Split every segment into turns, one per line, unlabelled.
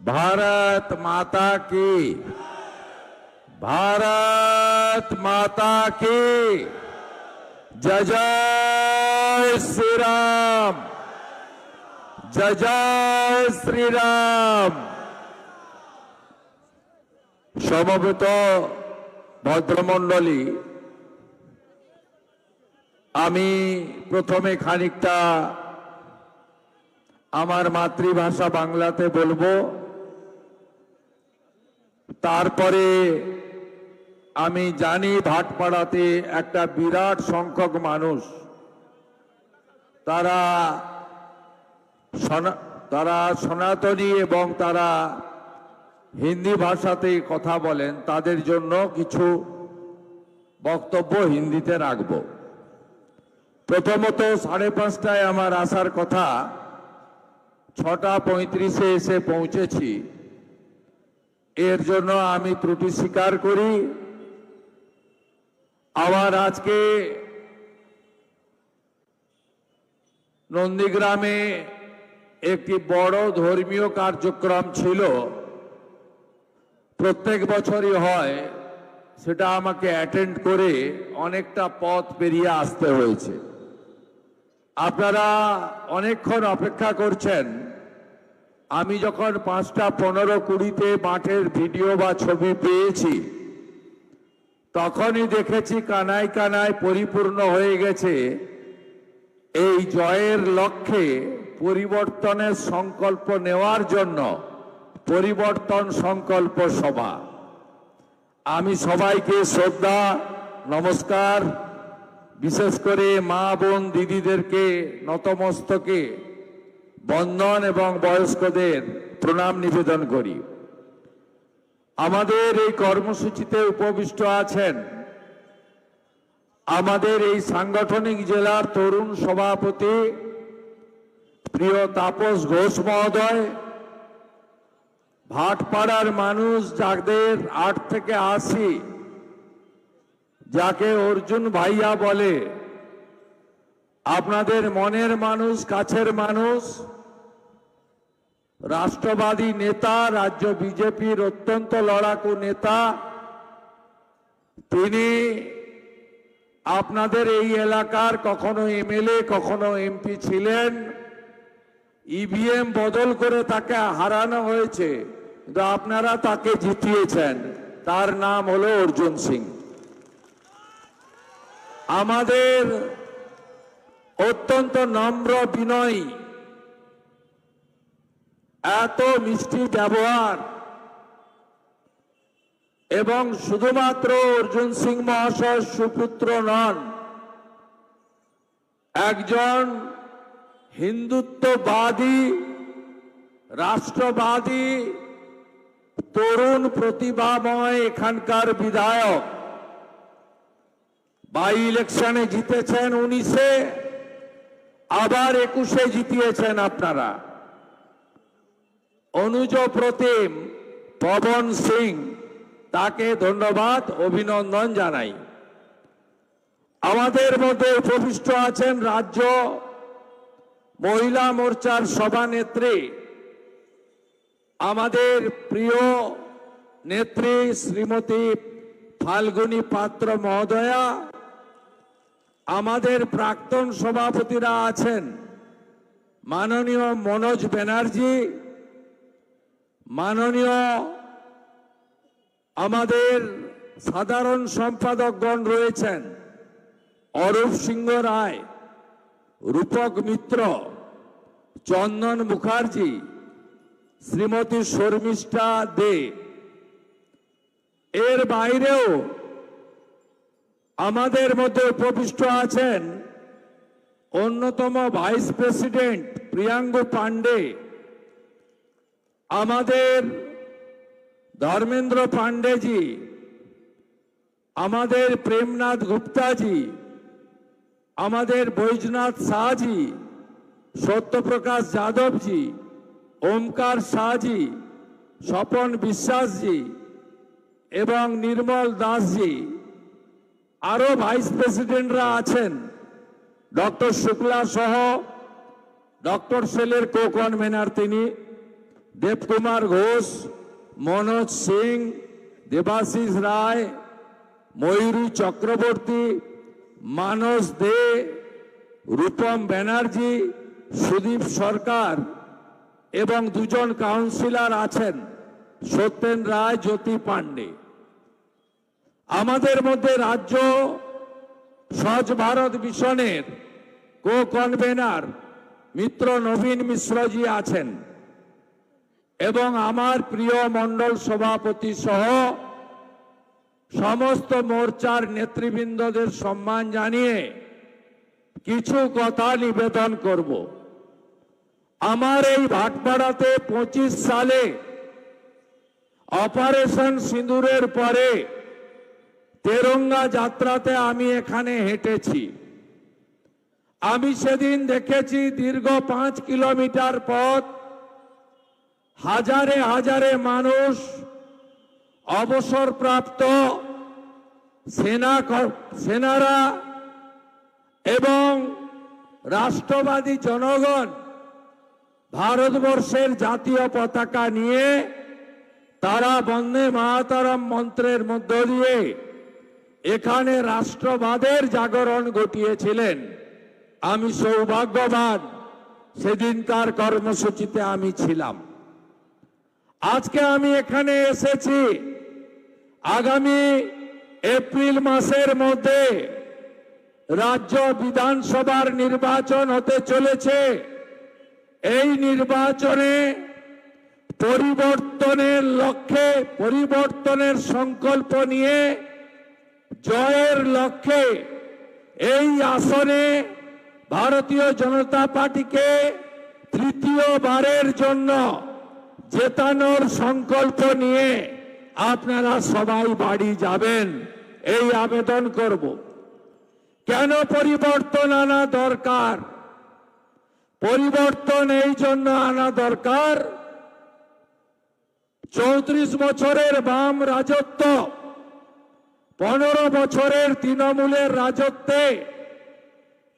भारत माता की, भारत माता की जय जय श्री राम, जय जय श्री राम। সমবেত ভদ্রমণ্ডলী, আমি প্রথমে খানিকটা আমার মাতৃভাষা বাংলাতে বলবো, তারপরে আমি জানি ভাটপাড়াতে একটা বিরাট সংখ্যক মানুষ তারা সনাতনী এবং তারা হিন্দি ভাষাতে কথা বলেন, তাদের জন্য কিছু বক্তব্য হিন্দিতে রাখব। প্রথমত 5:30টায় আমার আসার কথা, 6:35-এ এসে পৌঁছেছি। এর জন্য আমি ত্রুটি স্বীকার করি। আবার আজকে নন্দীগ্রামে একটি বড় ধর্মীয় কার্যক্রম ছিল, প্রত্যেক বছরই হয়, সেটা আমাকে অ্যাটেন্ড করে অনেকটা পথ পেরিয়ে আসতে হয়েছে। আপনারা অনেকক্ষণ অপেক্ষা করছেন। আমি যখন 5:15-20-তে মাঠের ভিডিও বা ছবি পেয়েছি, তখনই দেখেছি কানায় কানায় পরিপূর্ণ হয়ে গেছে এই জয়ের লক্ষ্যে পরিবর্তনের সংকল্প নেওয়ার জন্য পরিবর্তন সংকল্প সভা। আমি সবাইকে শ্রদ্ধা নমস্কার, বিশেষ করে মা বোন দিদিদেরকে নতমস্তকে বন্দন এবং বয়স্কদের প্রণাম নিবেদন করি। আমাদের এই কর্মসূচিতে উপবিষ্ট আছেন আমাদের এই সাংগঠনিক জেলার তরুণ সভাপতি প্রিয় তাপস ঘোষ মহোদয়, ভাটপাড়ার মানুষ যাদের 8 থেকে 80, যাকে অর্জুন ভাইয়া বলে, আপনাদের মনের মানুষ, কাছের মানুষ, রাষ্ট্রবাদী নেতা, রাজ্য বিজেপির অত্যন্ত লড়াকু নেতা, তিনি আপনাদের এই এলাকার কখনো এমএলএ কখনো এমপি ছিলেন। ইভিএম বদল করে তাকে হারানো হয়েছে, কিন্তু আপনারা তাকে জিতিয়েছেন। তার নাম হলো অর্জুন সিং। আমাদের অত্যন্ত নম্র বিনয়ী, এত মিষ্টি ব্যবহার, এবং শুধুমাত্র অর্জুন সিং মহাশয় সুপুত্র নন, একজন হিন্দুত্ববাদী, রাষ্ট্রবাদী, তরুণ প্রতিভাময় এখানকার বিধায়ক। বাই ইলেকশনে জিতেছেন 19-এ, আবার 21-এ জিতিয়েছেন আপনারা। অনুজ প্রতিম পবন সিং, তাকে ধন্যবাদ, অভিনন্দন জানাই। আমাদের মধ্যে উপবিষ্ট আছেন রাজ্য মহিলা মোর্চার সভানেত্রী, আমাদের প্রিয় নেত্রী শ্রীমতী ফাল্গুনী পাত্র মহোদয়া। আমাদের প্রাক্তন সভাপতিরা আছেন মাননীয় মনোজ ব্যানার্জি, মাননীয় আমাদের সাধারণ সম্পাদকগণ রয়েছেন অরূপ সিংহ রায়, রূপক মিত্র, চন্দন মুখার্জি, শ্রীমতী শর্মিষ্ঠা দে। এর বাইরেও আমাদের মধ্যে উপবিষ্ট আছেন অন্যতম ভাইস প্রেসিডেন্ট প্রিয়াঙ্গু পান্ডে, আমাদের ধর্মেন্দ্র পান্ডেজি, আমাদের প্রেমনাথ গুপ্তাজি, আমাদের বৈজনাথ শাহজি, সত্যপ্রকাশ যাদবজি, ওমকার শাহজি, স্বপন বিশ্বাসজি এবং নির্মল দাসজি। আরো ভাইস প্রেসিডেন্টরা আছেন, ডক্টর শুক্লা সহ ডক্টর সেলের কো কনভেনার তিনি, দেবকুমার ঘোষ, মনোজ সিং, দেবাশিস রায়, ময়ূরী চক্রবর্তী, মানস দে, রূপম ব্যানার্জি, সুদীপ সরকার এবং দুজন কাউন্সিলর আছেন, সত্যেন রায়, জ্যোতি পান্ডে। আমাদের মধ্যে রাজ্য স্বচ্ছ ভারত মিশনের কো কনভেনার মিত্র নবীন মিশ্রজি আছেন এবং আমার প্রিয় মণ্ডল সভাপতি সহ সমস্ত মোর্চার নেতৃবৃন্দদের সম্মান জানিয়ে কিছু কথা নিবেদন করব। আমার এই ভাটপাড়াতে 25 সালে অপারেশন সিঁদুরের পরে তেরঙ্গা যাত্রাতে আমি এখানে হেঁটেছি। আমি সেদিন দেখেছি দীর্ঘ 5 কিলোমিটার পথ হাজারে হাজারে মানুষ, অবসরপ্রাপ্ত সেনারা এবং রাষ্ট্রবাদী জনগণ ভারতবর্ষের জাতীয় পতাকা নিয়ে তারা বন্দে মাতরম মন্ত্রের মধ্য দিয়ে এখানে রাষ্ট্রবাদের জাগরণ ঘটিয়েছিলেন। আমি সৌভাগ্যবান, সেদিনকার কর্মসূচিতে আমি ছিলাম। আজকে আমি এখানে এসেছি, আগামী এপ্রিল মাসের মধ্যে রাজ্য বিধানসভার নির্বাচন হতে চলেছে। এই নির্বাচনে পরিবর্তনের লক্ষ্যে, পরিবর্তনের সংকল্প নিয়ে জয়ের লক্ষ্যে এই আসনে ভারতীয় জনতা পার্টিকে তৃতীয়বারের জন্য জেতানোর সংকল্প নিয়ে আপনারা সবাই বাড়ি যাবেন, এই আবেদন করব। কেন পরিবর্তন আনা দরকার? পরিবর্তন এই জন্য আনা দরকার, 34 বছরের বাম রাজত্ব, 15 বছরের তৃণমূলের রাজত্বে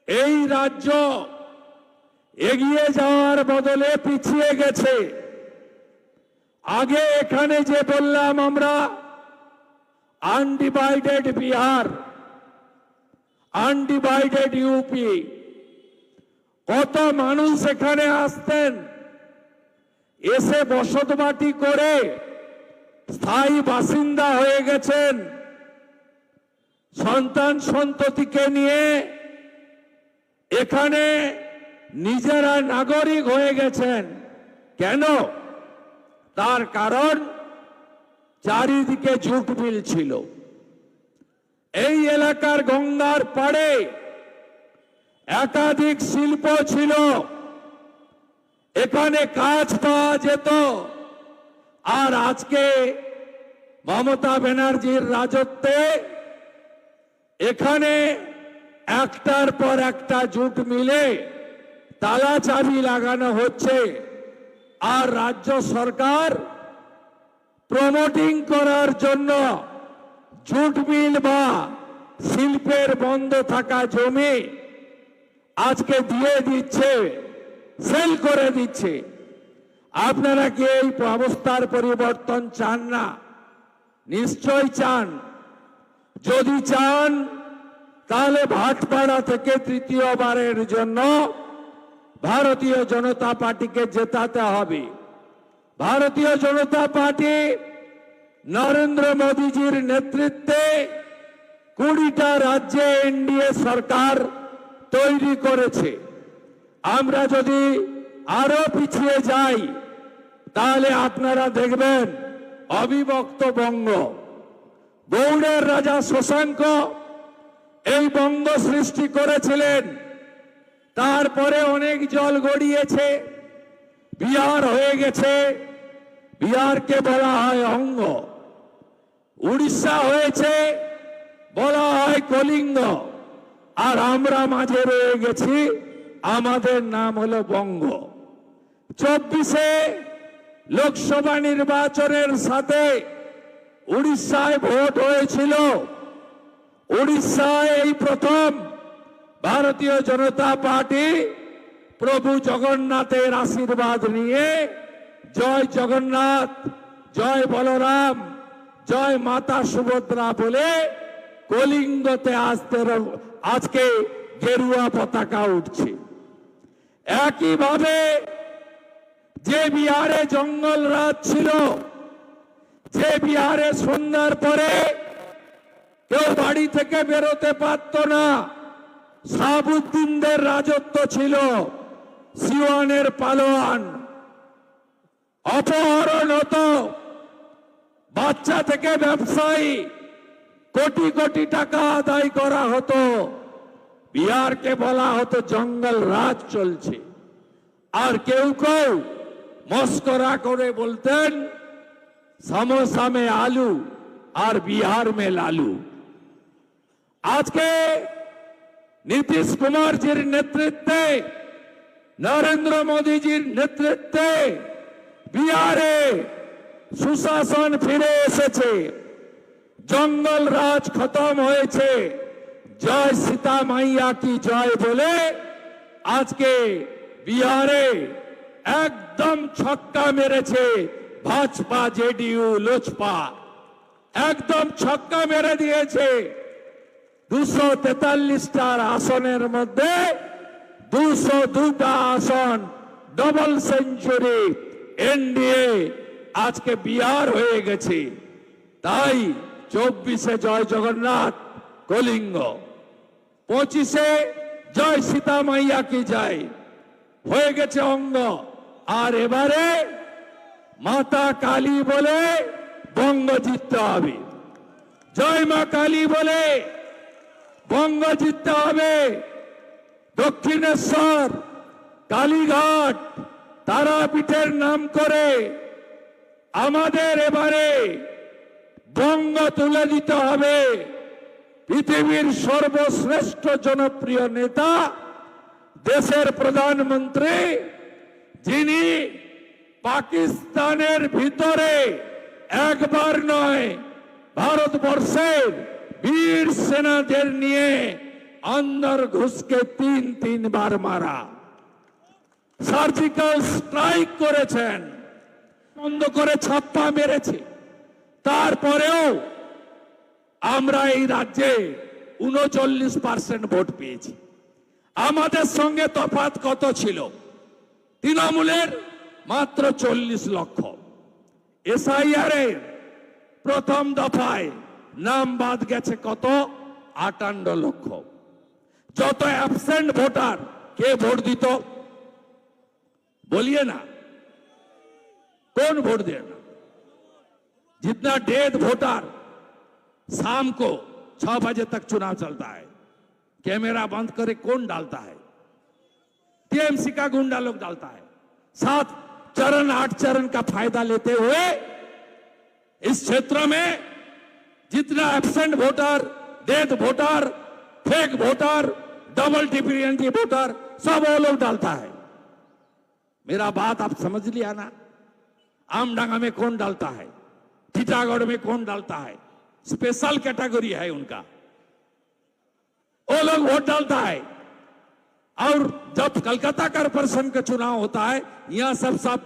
এই রাজ্য এগিয়ে যাওয়ার বদলে পিছিয়ে গেছে। আগে এখানে যে বললাম আমরা আনডিভাইডেড বিহার, আনডিভাইডেড ইউপি, কত মানুষ এখানে আসতেন, এসে বসতবাটি করে স্থায়ী বাসিন্দা হয়ে গেছেন, সন্তান সন্ততিকে নিয়ে এখানে নিজেরা নাগরিক হয়ে গেছেন। কেন? তার কারণ চারিদিকে জুট মিল ছিল। এই এলাকার গঙ্গার পাড়ে একাধিক শিল্প ছিল, এখানে কাজ পাওয়া যেত। আর আজকে মমতা ব্যানার্জির রাজত্বে এখানে একটার পর একটা জুট মিলে তালা চাবি লাগানো হচ্ছে। আর রাজ্য সরকার প্রমোটিং করার জন্য জুট মিল বা শিল্পের বন্ধ থাকা জমি আজকে দিয়ে দিচ্ছে, সেল করে দিচ্ছে। আপনারা কি এই অবস্থার পরিবর্তন চান না? নিশ্চয় চান। যদি চান তাহলে ভাটপাড়া থেকে তৃতীয়বারের জন্য ভারতীয় জনতা পার্টিকে জেতাতে হবে। ভারতীয় জনতা পার্টি নরেন্দ্র মোদীজির নেতৃত্বে 20টা রাজ্যে এনডিএ সরকার তৈরি করেছে। আমরা যদি আরো পিছিয়ে যাই তাহলে আপনারা দেখবেন অবিভক্ত বঙ্গ, গৌড়ের রাজা শশাঙ্ক এই বঙ্গ সৃষ্টি করেছিলেন। তারপরে অনেক জল গড়িয়েছে, বিহার হয়ে গেছে, বিহারকে বলা হয় অঙ্গ। উড়িষ্যা হয়েছে, বলা হয় কলিঙ্গ। আর আমরা মাঝে রয়ে গেছি, আমাদের নাম হলো বঙ্গ। 24-এ লোকসভা নির্বাচনের সাথে উড়িষ্যায় ভোট হয়েছিল। উড়িষ্যায় এই প্রথম ভারতীয় জনতা পার্টি প্রভু জগন্নাথের আশীর্বাদ নিয়ে জয় জগন্নাথ, জয় বলরাম, জয় মাতা সুভদ্রা বলে কলিঙ্গতে আজকে গেরুয়া পতাকা উঠছে। একইভাবে যে বিহারে জঙ্গল রাজ ছিল, যে বিহারে সন্ধ্যার পরে কেউ বাড়ি থেকে বেরোতে পারত না, শাহাবুদ্দিনদের রাজত্ব ছিল, সিওয়ানের পালোয়ান, অপহরণ হতো, বাচ্চা থেকে ব্যবসায়ী, কোটি কোটি টাকা আদায় করা হতো। বিহারকে বলা হতো জঙ্গল রাজ চলছে। আর কেউ কেউ মস্করা করে বলতেন समोसा में आलू और बिहार में लालू। আজকে নীতিশ কুমারজির নেতৃত্বে, নরেন্দ্র মোদীজির নেতৃত্বে বিহারে সুশাসন ফিরে এসেছে, জঙ্গল রাজ খতম হয়েছে। জয় সীতা মাইয়া কি জয় বলে আজকে বিহারে একদম ছক্কা মেরেছে ভাজপা, জেডিইউ, লোজপা, একদম ছক্কা মেরে দিয়েছে। 243টা আসনের মধ্যে 202টা আসন, ডবল সেঞ্চুরি এনডিএ আজকে বিহার হয়ে গেছে। তাই 24-এ জয় জগন্নাথ কলিঙ্গ, 25-এ জয় সীতা মাইয়া কি জয় হয়ে গেছে অঙ্গ। আর এবারে মাতা কালী বলে বঙ্গ জিততে হবে, জয় মা কালী বলে বঙ্গ জিততে হবে। দক্ষিণেশ্বর, কালীঘাট, তারাপীঠের নাম করে আমাদের এবারে বঙ্গ তুলে দিতে হবে। পৃথিবীর সর্বশ্রেষ্ঠ জনপ্রিয় নেতা, দেশের প্রধানমন্ত্রী, যিনি পাকিস্তানের ভিতরে একবার নয় ভারতবর্ষের বীর সেনাদের নিয়ে অন্দর ঘুষকে 3 বার মারা, সার্জিক্যাল স্ট্রাইক করেছেন, বন্ধ করে ছাপ্পা মেরেছে। তারপরেও আমরা এই রাজ্যে 39% ভোট পেয়েছি। আমাদের সঙ্গে তফাৎ কত ছিল? তৃণমূলের মাত্র 40 লক্ষ। এসআইআর এর প্রথম দফায় নাম বাদ গেছে কত? 58 লক্ষ। যত অ্যাবসেন্ট ভোটার, কে ভোট দিত बोलिए ना, कौन वोट देना? जितना डेथ वोटर, शाम को 6 बजे तक चुनाव चलता है, कैमरा बंद करे कौन डालता है? टीएमसी का गुंडा लोग डालता है। 7 चरण 8 चरण का फायदा लेते हुए इस क्षेत्र में जितना absent voter, death voter, fake voter, double टिप्पणी वोटर, सब वो लोग डालता है। मेरा बात आप समझ लिया ना? आमडांगा में कौन डालता है, टीटागढ़ में कौन डालता है, स्पेशल कैटेगरी है उनका, वो लोग वोट डालता है। और जब कलकत्ता कॉर्पोरेशन का चुनाव होता है, यहां सब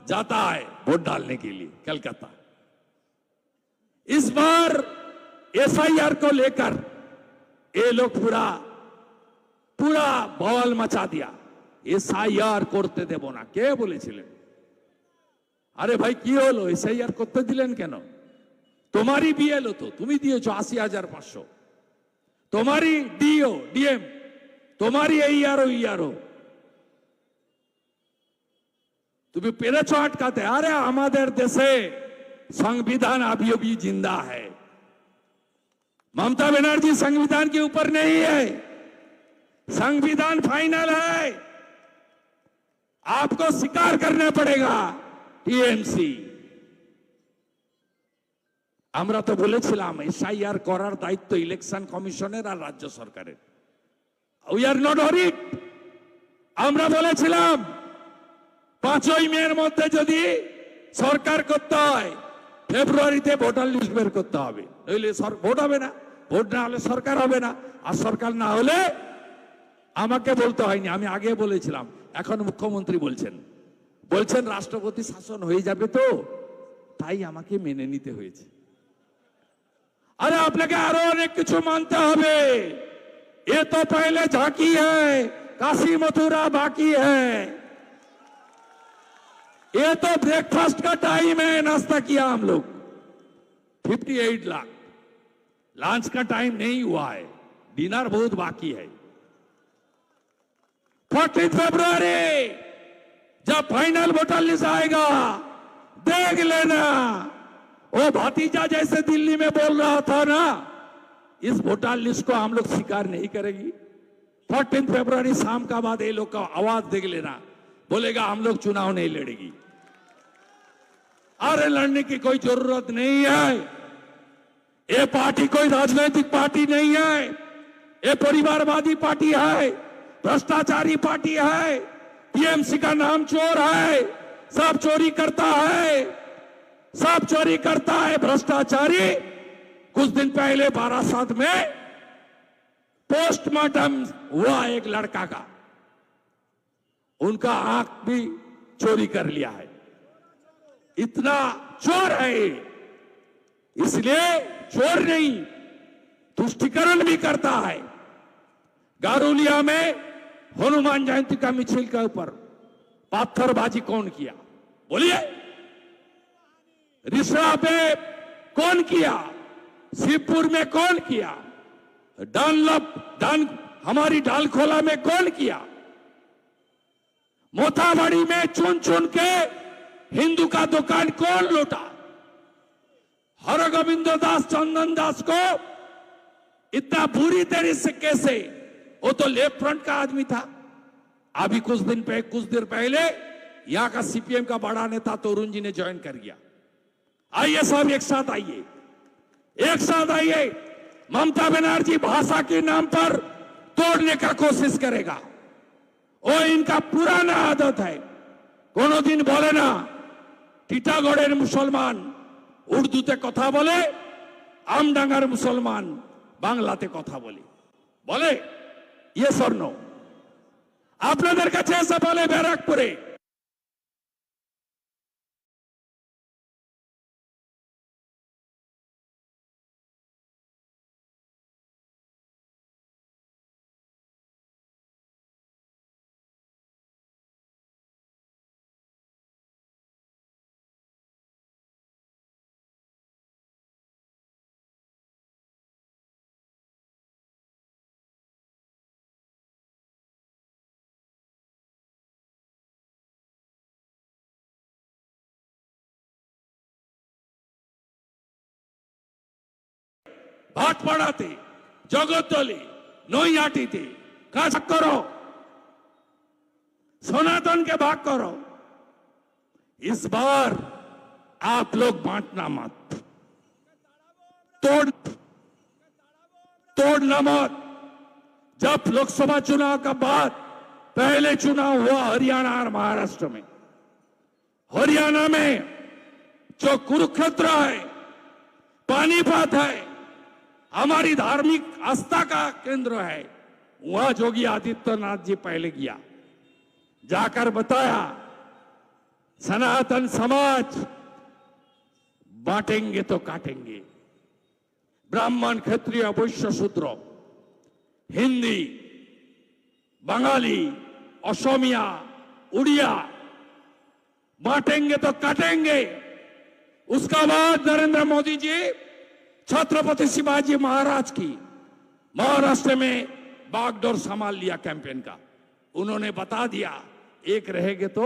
जाता है वोट डालने के लिए कलकत्ता। इस बार एसआईआर को लेकर ये लोग पूरा बवाल मचा दिया। এসআইআর করতে দেব না, কে বলেছিলেন? আরে ভাই কি হলো, এসআইআর করতে দিলেন কেন? তোমারই বিএলও তো, তুমি দিয়েছো 80,500, তোমারই ডিও ডিএম, তোমারই এইআরও, তুমি পেরেছো আটকাতে। আরে আমাদের দেশে সংবিधान अभी भी जिंदा है। ममता बनर्जी संविधान के ऊपर नहीं है, संविधान फाइनल है, आपको स्वीकार करना पड़ेगा। টিএমসি আমরা তো বলেছিলাম এসআইআর করার দায়িত্ব ইলেকশন কমিশনের আর রাজ্য সরকারের। We are not অরিড। আমরা বলেছিলাম 5ই মের মধ্যে যদি সরকার করতে হয়, ফেব্রুয়ারিতে ভোটার লিস্ট বের করতে হবে, নইলে ভোট হবে না। ভোট না হলে সরকার হবে না, আর সরকার না হলে আমাকে বলতে হয়নি, আমি আগে বলেছিলাম, এখন মুখ্যমন্ত্রী বলছেন বলছেন রাষ্ট্রপতি শাসন হয়ে যাবে, তো তাই আমাকে মেনে নিতে হয়েছে। अरे আপনাকে আরো অনেক কিছু মানতে হবে। ये तो पहले झांकी है, काशी मथुरा बाकी है। ये तो ब्रेकफास्ट का टाइम है, नाश्ता किया हम लोग 58 लाख। लंच का टाइम नहीं हुआ है, डिनर बहुत बाकी है। 14 फरवरी जब फाइनल वोटर लिस्ट आएगा, देख लेना। वो भतीजा जैसे दिल्ली में बोल रहा था ना, इस वोटर लिस्ट को हम लोग स्वीकार नहीं करेगी। 14 फरवरी शाम का बाद ये लोग का आवाज देख लेना, बोलेगा हम लोग चुनाव नहीं लड़ेगी। अरे लड़ने की कोई जरूरत नहीं है। ये पार्टी कोई राजनीतिक पार्टी नहीं है, ये परिवारवादी पार्टी है, भ्रष्टाचारी पार्टी है। टीएमसी का नाम चोर है, सब चोरी करता है, सब चोरी करता है, भ्रष्टाचारी। कुछ दिन पहले बारासात में पोस्टमार्टम हुआ एक लड़का का, उनका आंख भी चोरी कर लिया है। इतना चोर है, इसलिए चोर नहीं, तुष्टिकरण भी करता है। गारुलिया में हनुमान जयंती का मिছিল के ऊपर पत्थरबाजी कौन किया, बोलिए? रिसड़ा पे कौन किया? शिवपुर में कौन किया? हमारी डालखोला में कौन किया? मोथाबाड़ी में चुन चुन के हिंदू का दुकान कौन लूटा? हरगोविंद दास, चंदन दास को इतना बुरी तरह से कैसे? वो तो लेफ्ट फ्रंट का आदमी था। अभी कुछ दिन पहले यहां का सीपीएम का बड़ा नेता तरुण जी ने ज्वाइन कर गया। आइए सब एक साथ आइए, एक साथ आइए। ममता बनर्जी भाषा के नाम पर तोड़ने का कोशिश करेगा। वो इनका पुराना आदत है। कोनो दिन बोले ना টিটাগড়ের মুসলমান উর্দুতে কথা বলে, আমডাঙ্গার মুসলমান বাংলাতে কথা বলে, বলে ইয়ে স্বর্ণ। আপনাদের কাছে এসে বলে ব্যারাকপুরে भाटपाड़ाते, जगतदली, नईहाटीते काज करो, सनातन के भाग करो। इस बार आप लोग बांटना मत, तोड़ना मत। जब लोकसभा चुनाव का बाद पहले चुनाव हुआ हरियाणा और महाराष्ट्र में, हरियाणा में जो कुरुक्षेत्र है, पानीपत है, हमारी धार्मिक आस्था का केंद्र है, वहां योगी आदित्यनाथ जी पहले गया, जाकर बताया सनातन समाज बांटेंगे तो काटेंगे। ब्राह्मण, क्षत्रिय, वैश्य, शूद्र, हिंदी, बंगाली, असमिया, उड़िया बांटेंगे तो काटेंगे। उसका बाद नरेंद्र मोदी जी छत्रपति शिवाजी महाराज की महाराष्ट्र में बागडोर संभाल लिया कैंपेन का। उन्होंने बता दिया एक रहेंगे तो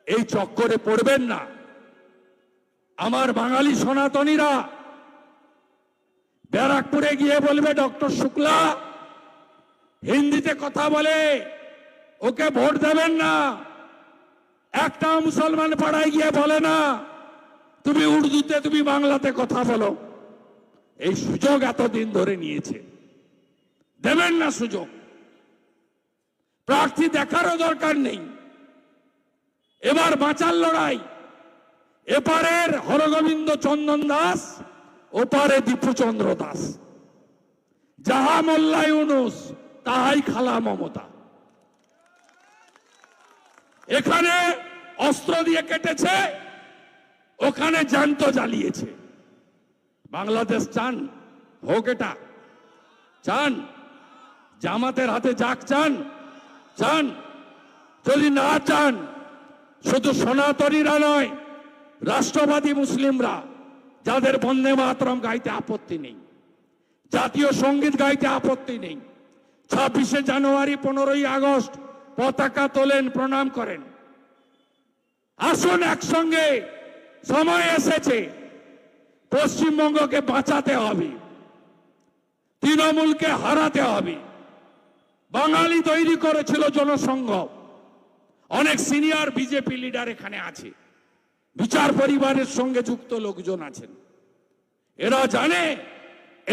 এই চক্করে পড়বেন না। আমার বাঙালি সনাতনীরা ব্যারাকপুরে গিয়ে বলবে ডক্টর শুক্লা হিন্দিতে কথা বলে, ওকে ভোট দেবেন না। একটা মুসলমান পাড়ায় গিয়ে বলে না তুমি উর্দুতে, তুমি বাংলাতে কথা বলো। এই সুযোগ এতদিন ধরে নিয়েছে, দেবেন না সুযোগ। প্রার্থী দেখারও দরকার নেই। এবার বাঁচার লড়াই, এপারের হরগোবিন্দ চন্দন দাস, ওপারে দীপুচন্দ্র দাস। যাহা মোল্লা ইউনুস তাহাই খালা মমতা।
এখানে অস্ত্র দিয়ে কেটেছে, ওখানে জ্যান্ত জ্বালিয়েছে। বাংলাদেশ চান হোক? এটা চান? জামাতের হাতে যাক চান? চান? যদি না চান, শুধু সনাতনীরা নয়, রাষ্ট্রবাদী মুসলিমরা, যাদের বন্দে মাতরম গাইতে আপত্তি নেই, জাতীয় সঙ্গীত গাইতে আপত্তি নেই, 26শে জানুয়ারি 15ই আগস্ট পতাকা তোলেন, প্রণাম করেন, আসুন একসঙ্গে। সময় এসেছে, পশ্চিমবঙ্গকে বাঁচাতে হবে, তৃণমূলকে হারাতে হবে। বাঙালি তৈরি করেছিল জনসংঘ, অনেক সিনিয়র বিজেপি লিডার এখানে আছে, বিচার পরিবারের সঙ্গে যুক্ত লোকজন আছেন। এরা জানে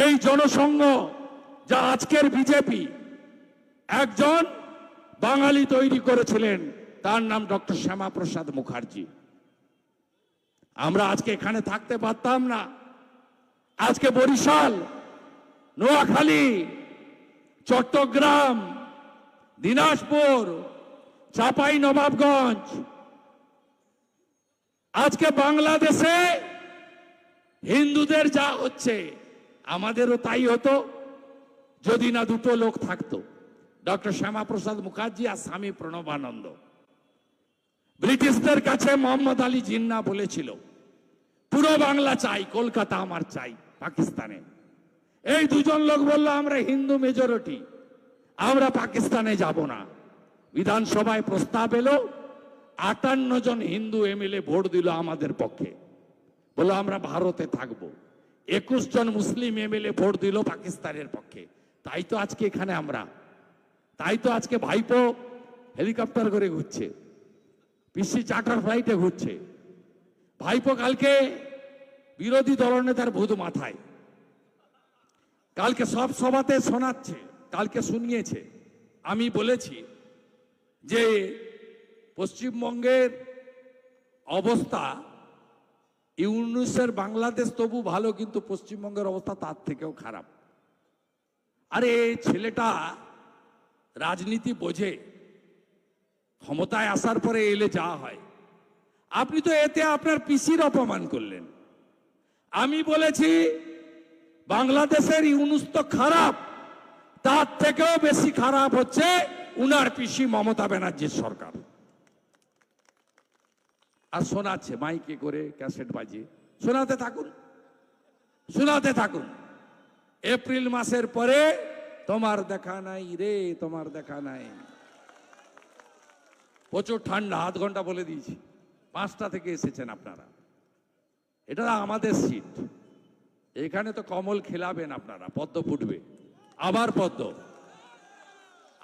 এই জনসংঘ যা আজকের বিজেপি, একজন বাঙালি তৈরি করেছিলেন, তার নাম ডক্টর শ্যামাপ্রসাদ মুখার্জি। আমরা আজকে এখানে থাকতে পারতাম না। আজকে বরিশাল, নোয়াখালী, চট্টগ্রাম, দিনাজপুর, চাঁপাই নবাবগঞ্জ, আজকে বাংলাদেশে হিন্দুদের যা হচ্ছে, আমাদেরও তাই হতো যদি না দুটো লোক থাকতো, ডক্টর শ্যামাপ্রসাদ মুখার্জি আর স্বামী প্রণবানন্দ। ব্রিটিশদের কাছে মোহাম্মদ আলী জিন্নাহ বলেছিল, পুরো বাংলা চাই, কলকাতা আমার চাই, পাকিস্তানে। এই দুজন লোক বলল, আমরা হিন্দু মেজরিটি, আমরা পাকিস্তানে যাব না। বিধানসভায় প্রস্তাব এলো, 58 জন হিন্দু এমএলএ ভোট দিল আমাদের পক্ষে, বললো আমরা ভারতে থাকবো। 21 জন মুসলিম এমএলএ ভোট দিল পাকিস্তানের পক্ষে। তাই তো আজকে এখানে আমরা, তাই তো আজকে ভাইপো হেলিকপ্টার করে ঘুরছে, পিসি চার্টার ফ্লাইটে ঘুরছে। ভাইপো কালকে বিরোধী দলনেতার ভূত মাথায়, কালকে সব সভাতে শোনাচ্ছে, কালকে শুনিয়েছে। আমি বলেছি যে পশ্চিমবঙ্গের অবস্থা, ইউনুসের বাংলাদেশ তবু ভালো, কিন্তু পশ্চিমবঙ্গের অবস্থা তার থেকেও খারাপ। আরে ছেলেটা রাজনীতি বোঝে, ক্ষমতায় আসার পরে এলে যা হয়। আপনি তো এতে আপনার পিসির অপমান করলেন। আমি বলেছি বাংলাদেশের ইউনুস তো খারাপ, তার থেকেও বেশি খারাপ হচ্ছে উনার পিসি মমতা ব্যানার্জির সরকার। আর শোনাচ্ছে মাইকে করে, ক্যাসেট বাজিয়ে, শোনাতে থাকুন, শোনাতে থাকুন। এপ্রিল মাসের পরে তোমার দেখা নাই রে, তোমার দেখা নাই। প্রচুর ঠান্ডা, আধ ঘন্টা বলে দিয়েছি, 5টা থেকে এসেছেন আপনারা। এটা আমাদের সিট, এখানে তো কমল খেলাবেন আপনারা, পদ্ম ফুটবে, আবার পদ্ম,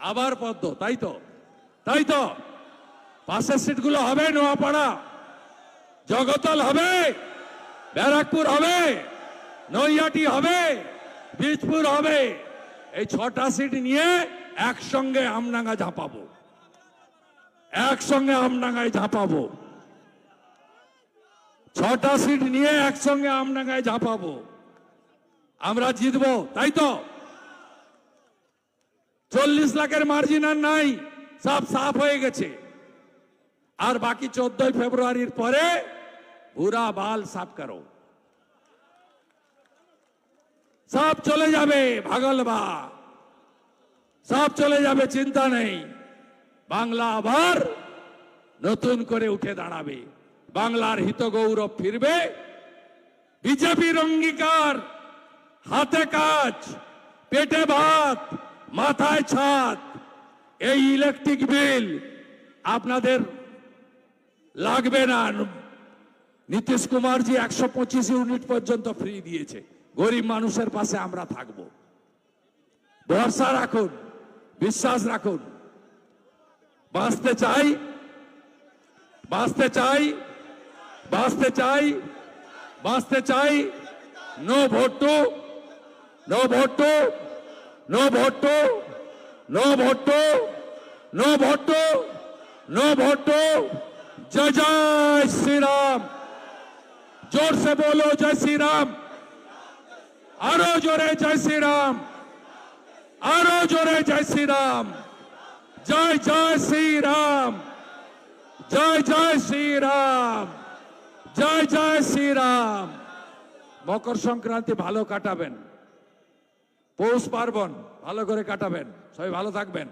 আবার পদ্ম, তাই তো, তাই তো। পাশের সিটগুলো হবে নোয়াপাড়া, জগতল হবে, ব্যারাকপুর হবে, নৈহাটি হবে, বীজপুর হবে। এই 6টা সিট নিয়ে একসঙ্গে আমডাঙ্গা ঝাঁপাবো, একসঙ্গে আমডাঙ্গায় ঝাঁপাবো। 6টা সিট নিয়ে একসঙ্গে আমডাঙ্গায় ঝাঁপাবো, আমরা জিতবো, তাই তো। 40 লাখের মার্জিন আর নাই, সব সাফ হয়ে গেছে। আর বাকি 14 ফেব্রুয়ারির পরে পুরা বাল সাফ করো, সব চলে যাবে, ভাগলবা সব চলে যাবে, চিন্তা নেই। বাংলা আবার নতুন করে উঠে দাঁড়াবে, বাংলার হিত গৌরব ফিরবে। বিজেপির অঙ্গীকার, হাতে কাজ, পেটে ভাত, মাথায় ছাদ। এই ইলেকট্রিক বিল আপনাদের লাগবে না। নীতিশ কুমারজি 125 ইউনিট পর্যন্ত ফ্রি দিয়েছে। গরিব মানুষের পাশে আমরা থাকব, ভরসা রাখুন, বিশ্বাস রাখুন। বাঁচতে চাই, বাঁচতে চাই, বাঁচতে চাই, বাঁচতে চাই। No vote to, no vote to, no vote to, no vote to, no vote to, no vote to. जय जय श्री राम, जोर से बोलो जय श्री राम, आरो जोरे जय श्री राम, आरो जोरे जय श्री राम, जय जय श्री राम, জয় জয় শ্রীরাম, জয় জয় শ্রীরাম। মকর সংক্রান্তি ভালো কাটাবেন, পৌষ পার্বণ ভালো করে কাটাবেন, সবাই ভালো থাকবেন।